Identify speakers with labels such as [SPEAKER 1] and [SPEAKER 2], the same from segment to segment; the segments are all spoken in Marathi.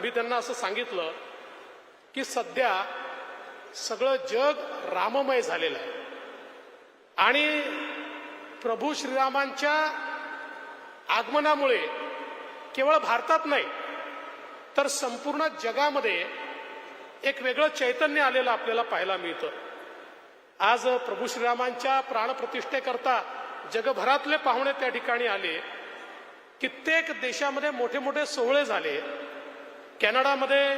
[SPEAKER 1] मी त्यांना असं सांगितलं की सध्या सगळं जग राममय झालेलं आहे आणि प्रभू श्रीरामांच्या आगमनामुळे केवळ भारतात नाही तर संपूर्ण जगामध्ये एक वेगळं चैतन्य आलेलं आपल्याला पाहायला मिळतं. आज प्रभू श्रीरामांच्या प्राणप्रतिष्ठेकरता जगभरातले पाहुणे त्या ठिकाणी आले. कित्येक देशामध्ये मोठे मोठे सोहळे झाले. कॅनडामध्ये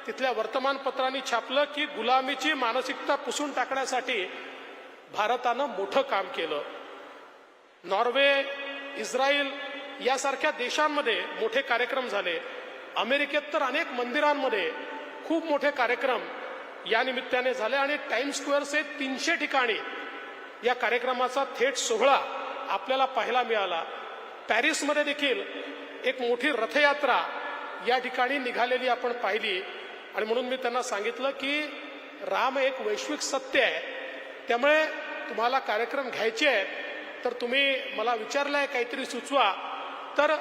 [SPEAKER 1] तिथल्या वर्तमानपत्रांनी छापलं की गुलामीची मानसिकता पुसून टाकण्यासाठी भारतानं मोठं काम केलं. नॉर्वे, इस्रायल यासारख्या देशांमध्ये मोठे कार्यक्रम झाले. अमेरिकेत तर अनेक मंदिरांमध्ये खूप मोठे कार्यक्रम या निमित्ताने झाले आणि टाइम्स स्क्वेअरचे 300 ठिकाणी या कार्यक्रमाचा थेट सोहळा आपल्याला पाहायला मिळाला. पॅरिसमध्ये देखील एक मोठी रथयात्रा या ठिकाणी निघालेली आपण पाहिली आणि म्हणून मी त्यांना सांगितलं की राम एक वैश्विक सत्य आहे. त्यामुळे तुम्हाला कार्यक्रम घ्यायचे आहेत तर तुम्ही मला विचारलंय काहीतरी सुचवा तर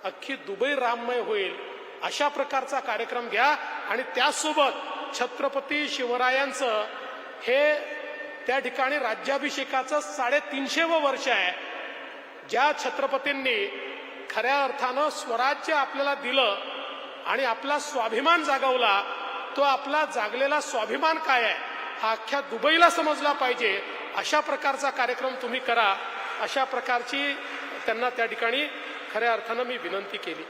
[SPEAKER 1] अख्खी दुबई राममय होईल अशा प्रकारचा कार्यक्रम घ्या आणि त्याचसोबत छत्रपती शिवरायांचं हे त्या ठिकाणी राज्याभिषेकाचं 350वं वर्ष आहे. ज्या छत्रपतींनी खऱ्या अर्थानं स्वराज्य आपल्याला दिलं आणि आपला स्वाभिमान जागवला तो आपला जागलेला स्वाभिमान काय आहे हा अख्ख्या दुबईला समजला पाहिजे. अशा प्रकारचा कार्यक्रम तुम्ही करा अशा प्रकारची त्यांना त्या ठिकाणी खऱ्या अर्थानं मी विनंती केली.